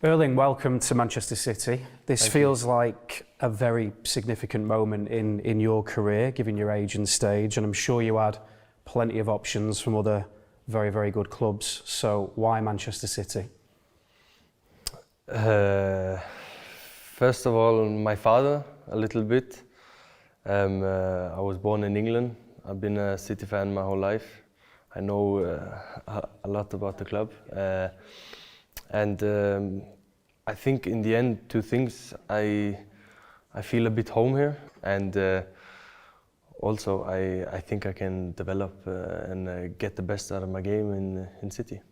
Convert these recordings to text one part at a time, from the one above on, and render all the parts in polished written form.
Erling, welcome to Manchester City. This Thank feels you. like a very significant moment in your career, given your age and stage, and I'm sure you had plenty of options from other very, very good clubs. So why Manchester City? First of all, my father, a little bit. I was born in England. I've been a City fan my whole life. I know a lot about the club. And I think in the end, two things. I feel a bit home here, and also I think I can develop and get the best out of my game in City.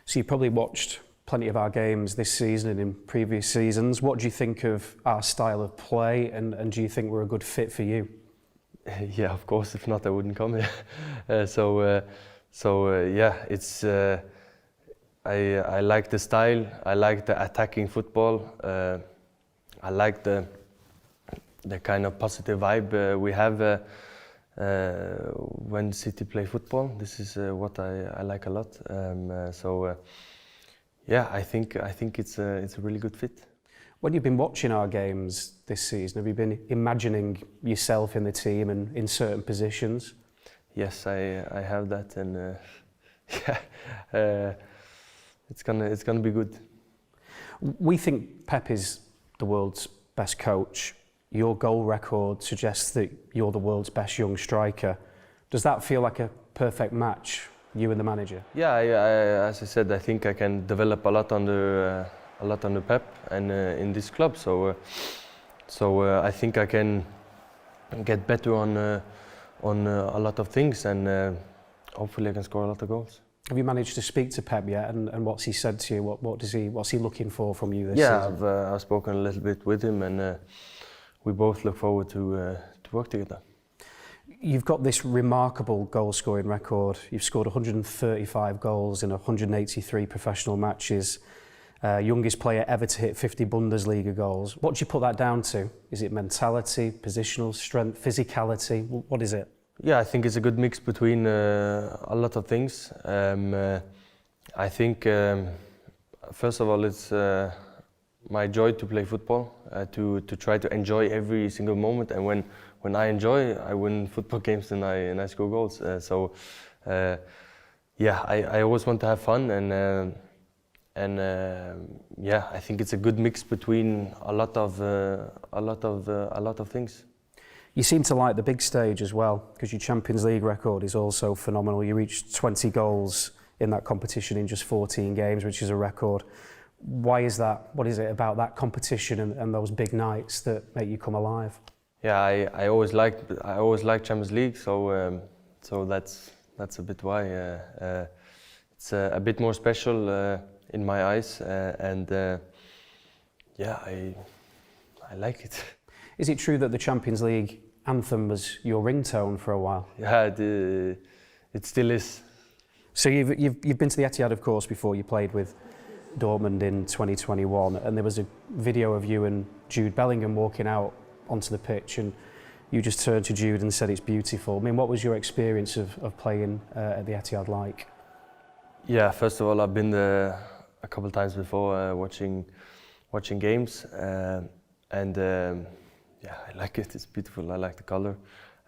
So you probably watched plenty of our games this season and in previous seasons. What do you think of our style of play, and do you think we're a good fit for you? Yeah, of course. If not, I wouldn't come here. Yeah, it's. I like the style. I like the attacking football. I like the kind of positive vibe we have when City play football. This is what I like a lot. Yeah, I think it's a really good fit. When you've been watching our games this season, have you been imagining yourself in the team and in certain positions? Yes, I have that, and yeah. It's gonna be good. We think Pep is the world's best coach. Your goal record suggests that you're the world's best young striker. Does that feel like a perfect match, you and the manager? Yeah, as I said, I think I can develop a lot under Pep and in this club. So I think I can get better on a lot of things, and hopefully I can score a lot of goals. Have you managed to speak to Pep yet, and what's he said to you? What's he looking for from you this season? Yeah, I've spoken a little bit with him, and we both look forward to work together. You've got this remarkable goal-scoring record. You've scored 135 goals in 183 professional matches. Youngest player ever to hit 50 Bundesliga goals. What do you put that down to? Is it mentality, positional strength, physicality? What is it? Yeah, I think it's a good mix between a lot of things. I think, first of all, it's my joy to play football, to try to enjoy every single moment. And when I enjoy, I win football games and I score goals. Yeah, I always want to have fun, and yeah, I think it's a good mix between a lot of things. You seem to like the big stage as well, because your Champions League record is also phenomenal. You reached 20 goals in that competition in just 14 games, which is a record. Why is that? What is it about that competition and those big nights that make you come alive? Yeah, I always liked Champions League, so that's a bit why. It's a bit more special in my eyes, and yeah, I like it. Is it true that the Champions League anthem was your ringtone for a while? Yeah, it still is. So you've been to the Etihad, of course, before. You played with Dortmund in 2021, and there was a video of you and Jude Bellingham walking out onto the pitch, and you just turned to Jude and said it's beautiful. I mean, what was your experience of playing at the Etihad like? Yeah, first of all, I've been there a couple of times before watching games, and yeah, I like it. It's beautiful. I like the color,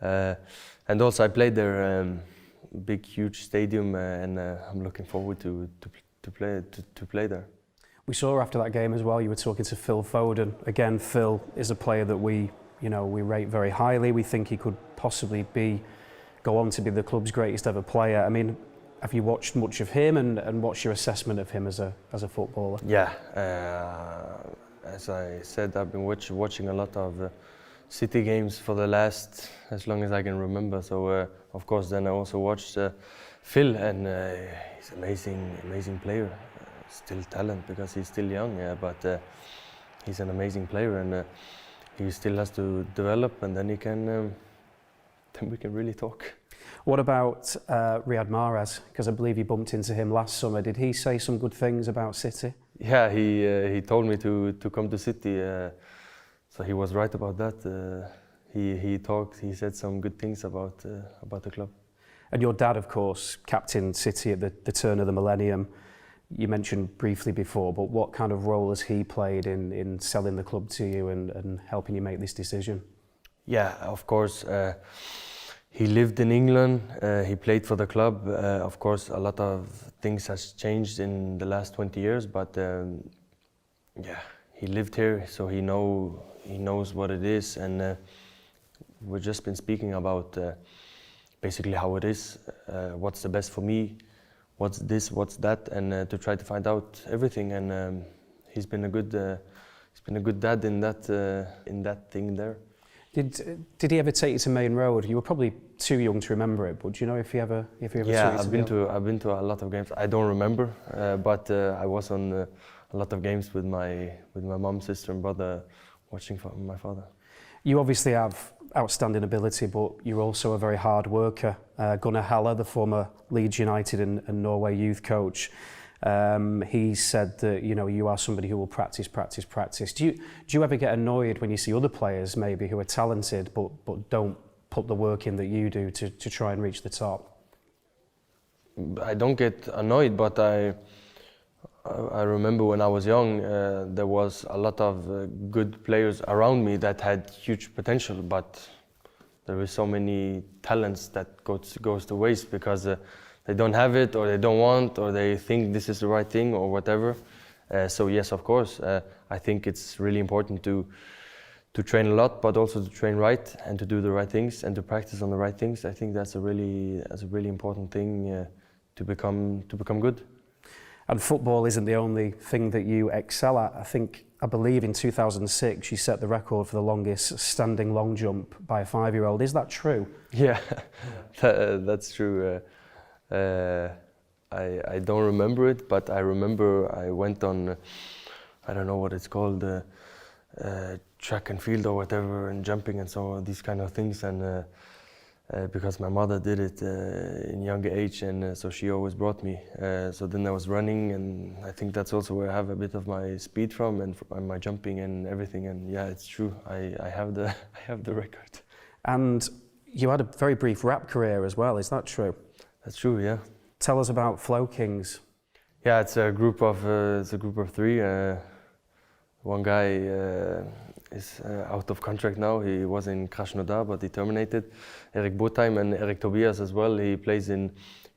and also I played there, big, huge stadium, and I'm looking forward to play there. We saw after that game as well. You were talking to Phil Foden. Again, Phil is a player that we rate very highly. We think he could possibly go on to be the club's greatest ever player. I mean, have you watched much of him, and what's your assessment of him as a footballer? Yeah. As I said, I've been watching a lot of City games for the last, as long as I can remember. So of course, then I also watched Phil, and he's amazing player. Still talent because he's still young, yeah, but he's an amazing player, and he still has to develop, and then we can really talk. What about Riyad Mahrez? Because I believe you bumped into him last summer. Did he say some good things about City? Yeah, he told me to come to City, so he was right about that. He said some good things about the club. And your dad, of course, captained City at the turn of the millennium. you mentioned briefly before, but what kind of role has he played in selling the club to you and helping you make this decision? Yeah, of course. He lived in England, he played for the club. Of course, a lot of things has changed in the last 20 years, but yeah, he lived here, so he knows what it is, and we've just been speaking about basically how it is, what's the best for me, what's this, what's that, and to try to find out everything. And he's been a good dad in that thing there. Did he ever take you to Main Road? You were probably too young to remember it, but do you know if he ever took you to I've been to a lot of games. I don't remember, but I was on a lot of games with my mom, sister, and brother, watching for my father. You obviously have outstanding ability, but you're also a very hard worker. Gunnar Halle, the former Leeds United and Norway youth coach, he said that you are somebody who will practice. Do you ever get annoyed when you see other players maybe who are talented but don't put the work in that you do to try and reach the top? I don't get annoyed, but I remember when I was young, there was a lot of good players around me that had huge potential, but there were so many talents that goes to waste because they don't have it, or they don't want, or they think this is the right thing, or whatever. So yes, of course, I think it's really important to train a lot, but also to train right and to do the right things and to practice on the right things. I think that's a really important thing to become good. And football isn't the only thing that you excel at. I believe in 2006 you set the record for the longest standing long jump by a 5-year-old. Is that true? Yeah, that's true. I don't remember it, but I remember I went on, I don't know what it's called, track and field or whatever, and jumping and so on, these kind of things, and because my mother did it in younger age, and so she always brought me. So then I was running, and I think that's also where I have a bit of my speed from, and my jumping and everything. And yeah, it's true. I have the record. And you had a very brief rap career as well. Is that true? That's true. Yeah. Tell us about Flow Kings. Yeah, it's a group of three. One guy is out of contract now. He was in Krasnodar, but he terminated. Erik Botheim and Erik Tobias as well. He plays in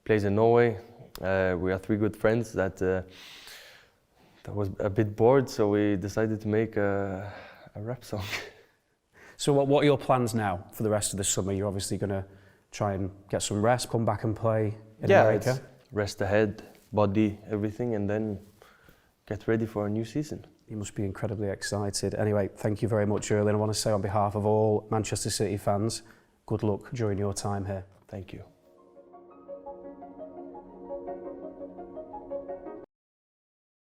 Norway. We are three good friends that was a bit bored, so we decided to make a rap song. So what are your plans now for the rest of the summer? You're obviously going to try and get some rest, come back and play in America? Rest the head, body, everything, and then get ready for a new season. You must be incredibly excited. Anyway, thank you very much, Erling. I want to say on behalf of all Manchester City fans, good luck during your time here. Thank you.